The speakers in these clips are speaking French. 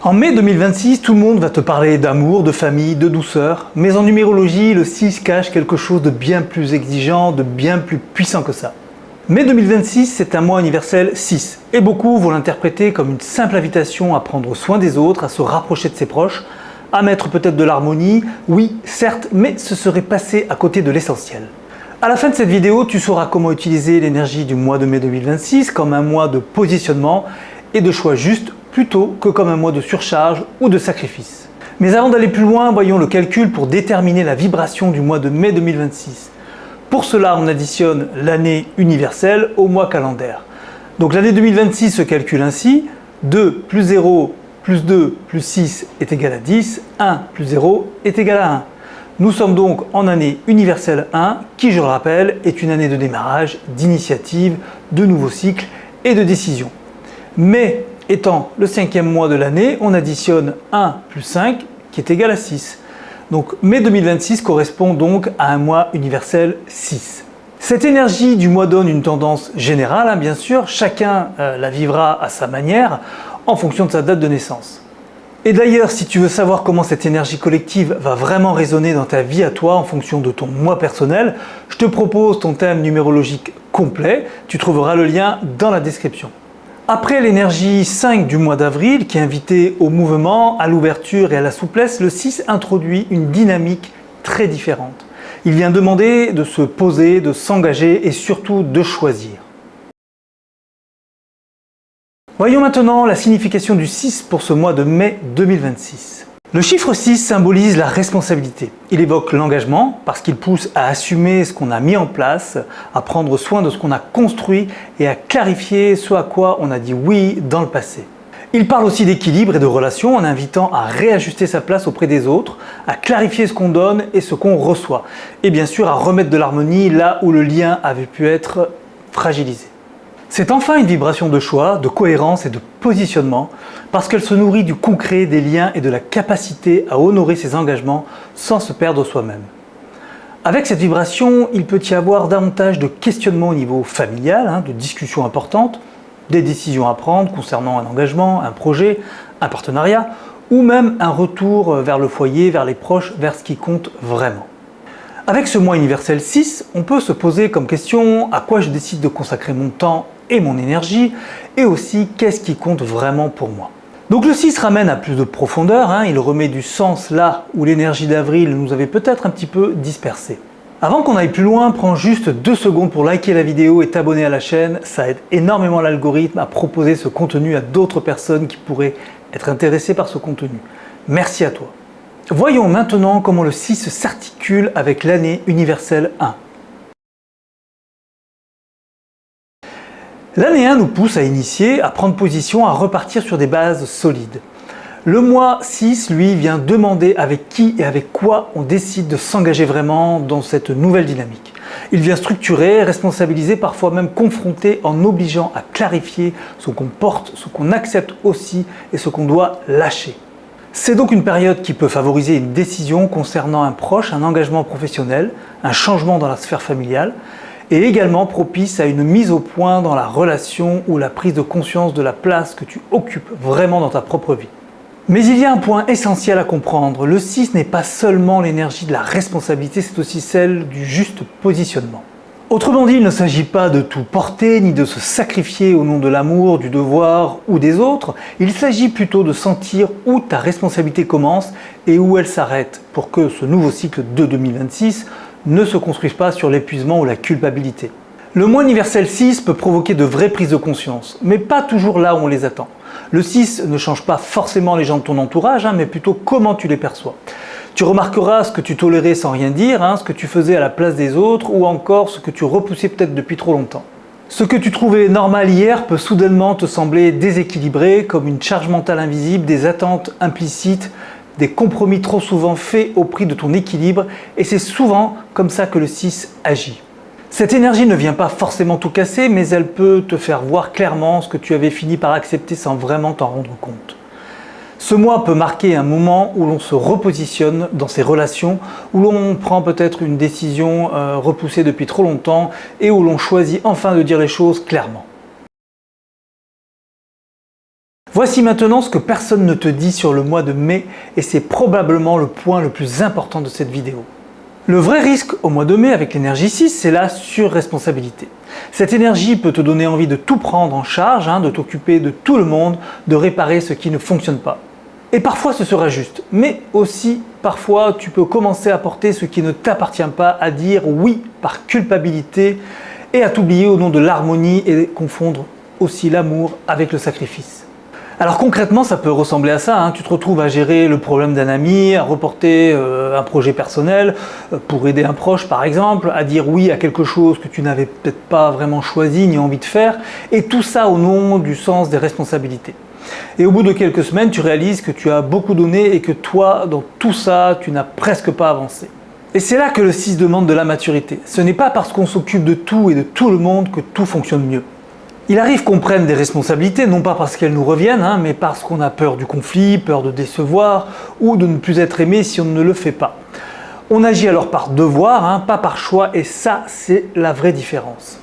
En mai 2026, tout le monde va te parler d'amour, de famille, de douceur, mais en numérologie, le 6 cache quelque chose de bien plus exigeant, de bien plus puissant que ça. Mai 2026, c'est un mois universel 6, et beaucoup vont l'interpréter comme une simple invitation à prendre soin des autres, à se rapprocher de ses proches, à mettre peut-être de l'harmonie, oui, certes, mais ce serait passer à côté de l'essentiel. À la fin de cette vidéo, tu sauras comment utiliser l'énergie du mois de mai 2026 comme un mois de positionnement et de choix juste plutôt que comme un mois de surcharge ou de sacrifice. Mais avant d'aller plus loin, voyons le calcul pour déterminer la vibration du mois de mai 2026. Pour cela, on additionne l'année universelle au mois calendaire. Donc l'année 2026 se calcule ainsi: 2 plus 0 plus 2 plus 6 est égal à 10, 1 plus 0 est égal à 1. Nous sommes donc en année universelle 1, qui, je le rappelle, est une année de démarrage, d'initiative, de nouveaux cycles et de décisions. Mais étant le 5e mois de l'année, on additionne 1 plus 5 qui est égal à 6. Donc mai 2026 correspond donc à un mois universel 6. Cette énergie du mois donne une tendance générale, bien sûr, chacun la vivra à sa manière en fonction de sa date de naissance. Et d'ailleurs, si tu veux savoir comment cette énergie collective va vraiment résonner dans ta vie à toi en fonction de ton moi personnel, je te propose ton thème numérologique complet, tu trouveras le lien dans la description. Après l'énergie 5 du mois d'avril, qui est invitée au mouvement, à l'ouverture et à la souplesse, le 6 introduit une dynamique très différente. Il vient demander de se poser, de s'engager et surtout de choisir. Voyons maintenant la signification du 6 pour ce mois de mai 2026. Le chiffre 6 symbolise la responsabilité. Il évoque l'engagement parce qu'il pousse à assumer ce qu'on a mis en place, à prendre soin de ce qu'on a construit et à clarifier ce à quoi on a dit oui dans le passé. Il parle aussi d'équilibre et de relations en invitant à réajuster sa place auprès des autres, à clarifier ce qu'on donne et ce qu'on reçoit, et bien sûr à remettre de l'harmonie là où le lien avait pu être fragilisé. C'est enfin une vibration de choix, de cohérence et de positionnement parce qu'elle se nourrit du concret, des liens et de la capacité à honorer ses engagements sans se perdre soi-même. Avec cette vibration, il peut y avoir davantage de questionnements au niveau familial, de discussions importantes, des décisions à prendre concernant un engagement, un projet, un partenariat ou même un retour vers le foyer, vers les proches, vers ce qui compte vraiment. Avec ce mois universel 6, on peut se poser comme question à quoi je décide de consacrer mon temps et mon énergie, et aussi qu'est-ce qui compte vraiment pour moi. Donc le 6 ramène à plus de profondeur, il remet du sens là où l'énergie d'avril nous avait peut-être un petit peu dispersés. Avant qu'on aille plus loin, prends juste 2 secondes pour liker la vidéo et t'abonner à la chaîne, ça aide énormément l'algorithme à proposer ce contenu à d'autres personnes qui pourraient être intéressées par ce contenu. Merci à toi. Voyons maintenant comment le 6 s'articule avec l'année universelle 1. L'année 1 nous pousse à initier, à prendre position, à repartir sur des bases solides. Le mois 6, lui, vient demander avec qui et avec quoi on décide de s'engager vraiment dans cette nouvelle dynamique. Il vient structurer, responsabiliser, parfois même confronter en obligeant à clarifier ce qu'on porte, ce qu'on accepte aussi et ce qu'on doit lâcher. C'est donc une période qui peut favoriser une décision concernant un proche, un engagement professionnel, un changement dans la sphère familiale, et également propice à une mise au point dans la relation ou la prise de conscience de la place que tu occupes vraiment dans ta propre vie. Mais il y a un point essentiel à comprendre, le 6 n'est pas seulement l'énergie de la responsabilité, c'est aussi celle du juste positionnement. Autrement dit, il ne s'agit pas de tout porter, ni de se sacrifier au nom de l'amour, du devoir ou des autres, il s'agit plutôt de sentir où ta responsabilité commence et où elle s'arrête pour que ce nouveau cycle de 2026 ne se construisent pas sur l'épuisement ou la culpabilité. Le mois universel 6 peut provoquer de vraies prises de conscience, mais pas toujours là où on les attend. Le 6 ne change pas forcément les gens de ton entourage, mais plutôt comment tu les perçois. Tu remarqueras ce que tu tolérais sans rien dire, ce que tu faisais à la place des autres, ou encore ce que tu repoussais peut-être depuis trop longtemps. Ce que tu trouvais normal hier peut soudainement te sembler déséquilibré, comme une charge mentale invisible, des attentes implicites, des compromis trop souvent faits au prix de ton équilibre, et c'est souvent comme ça que le 6 agit. Cette énergie ne vient pas forcément tout casser, mais elle peut te faire voir clairement ce que tu avais fini par accepter sans vraiment t'en rendre compte. Ce mois peut marquer un moment où l'on se repositionne dans ses relations, où l'on prend peut-être une décision repoussée depuis trop longtemps et où l'on choisit enfin de dire les choses clairement. Voici maintenant ce que personne ne te dit sur le mois de mai et c'est probablement le point le plus important de cette vidéo. Le vrai risque au mois de mai avec l'énergie 6, c'est la surresponsabilité. Cette énergie peut te donner envie de tout prendre en charge, de t'occuper de tout le monde, de réparer ce qui ne fonctionne pas. Et parfois ce sera juste, mais aussi parfois tu peux commencer à porter ce qui ne t'appartient pas, à dire oui par culpabilité et à t'oublier au nom de l'harmonie et confondre aussi l'amour avec le sacrifice. Alors concrètement, ça peut ressembler à ça, tu te retrouves à gérer le problème d'un ami, à reporter un projet personnel pour aider un proche par exemple, à dire oui à quelque chose que tu n'avais peut-être pas vraiment choisi ni envie de faire, et tout ça au nom du sens des responsabilités. Et au bout de quelques semaines, tu réalises que tu as beaucoup donné et que toi, dans tout ça, tu n'as presque pas avancé. Et c'est là que le 6 demande de la maturité. Ce n'est pas parce qu'on s'occupe de tout et de tout le monde que tout fonctionne mieux. Il arrive qu'on prenne des responsabilités, non pas parce qu'elles nous reviennent, mais parce qu'on a peur du conflit, peur de décevoir ou de ne plus être aimé si on ne le fait pas. On agit alors par devoir, pas par choix, et ça, c'est la vraie différence.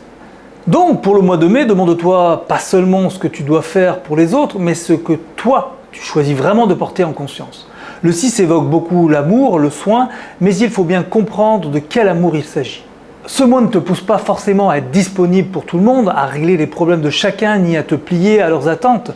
Donc, pour le mois de mai, demande-toi pas seulement ce que tu dois faire pour les autres, mais ce que toi, tu choisis vraiment de porter en conscience. Le 6 évoque beaucoup l'amour, le soin, mais il faut bien comprendre de quel amour il s'agit. Ce mois ne te pousse pas forcément à être disponible pour tout le monde, à régler les problèmes de chacun, ni à te plier à leurs attentes.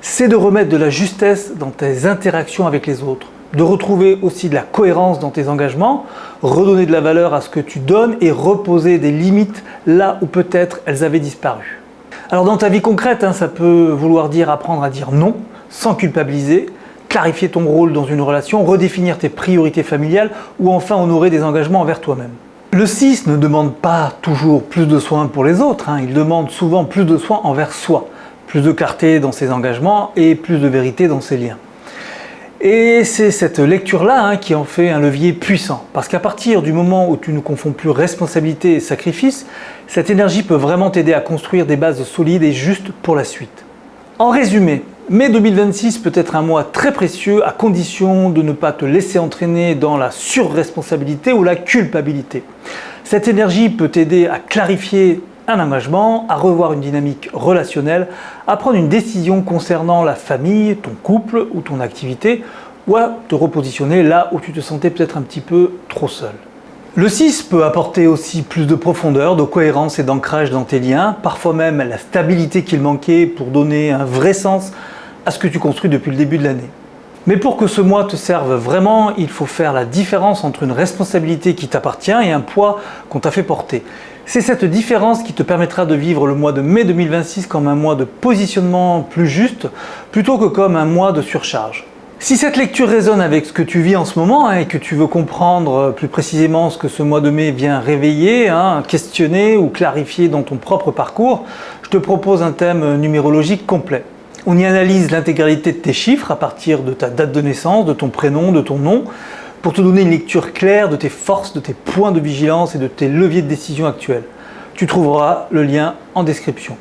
C'est de remettre de la justesse dans tes interactions avec les autres, de retrouver aussi de la cohérence dans tes engagements, redonner de la valeur à ce que tu donnes et reposer des limites là où peut-être elles avaient disparu. Alors dans ta vie concrète, ça peut vouloir dire apprendre à dire non sans culpabiliser, clarifier ton rôle dans une relation, redéfinir tes priorités familiales ou enfin honorer des engagements envers toi-même. Le 6 ne demande pas toujours plus de soins pour les autres, il demande souvent plus de soins envers soi, plus de clarté dans ses engagements et plus de vérité dans ses liens. Et c'est cette lecture-là qui en fait un levier puissant, parce qu'à partir du moment où tu ne confonds plus responsabilité et sacrifice, cette énergie peut vraiment t'aider à construire des bases solides et justes pour la suite. En résumé, mai 2026 peut être un mois très précieux à condition de ne pas te laisser entraîner dans la surresponsabilité ou la culpabilité. Cette énergie peut t'aider à clarifier un engagement, à revoir une dynamique relationnelle, à prendre une décision concernant la famille, ton couple ou ton activité, ou à te repositionner là où tu te sentais peut-être un petit peu trop seul. Le 6 peut apporter aussi plus de profondeur, de cohérence et d'ancrage dans tes liens, parfois même la stabilité qu'il manquait pour donner un vrai sens à ce que tu construis depuis le début de l'année. Mais pour que ce mois te serve vraiment, il faut faire la différence entre une responsabilité qui t'appartient et un poids qu'on t'a fait porter. C'est cette différence qui te permettra de vivre le mois de mai 2026 comme un mois de positionnement plus juste, plutôt que comme un mois de surcharge. Si cette lecture résonne avec ce que tu vis en ce moment et que tu veux comprendre plus précisément ce que ce mois de mai vient réveiller, questionner ou clarifier dans ton propre parcours, je te propose un thème numérologique complet. On y analyse l'intégralité de tes chiffres à partir de ta date de naissance, de ton prénom, de ton nom, pour te donner une lecture claire de tes forces, de tes points de vigilance et de tes leviers de décision actuels. Tu trouveras le lien en description.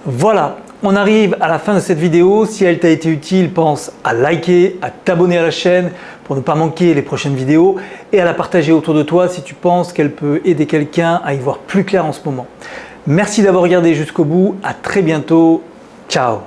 Voilà, on arrive à la fin de cette vidéo. Si elle t'a été utile, pense à liker, à t'abonner à la chaîne pour ne pas manquer les prochaines vidéos et à la partager autour de toi si tu penses qu'elle peut aider quelqu'un à y voir plus clair en ce moment. Merci d'avoir regardé jusqu'au bout, à très bientôt, ciao.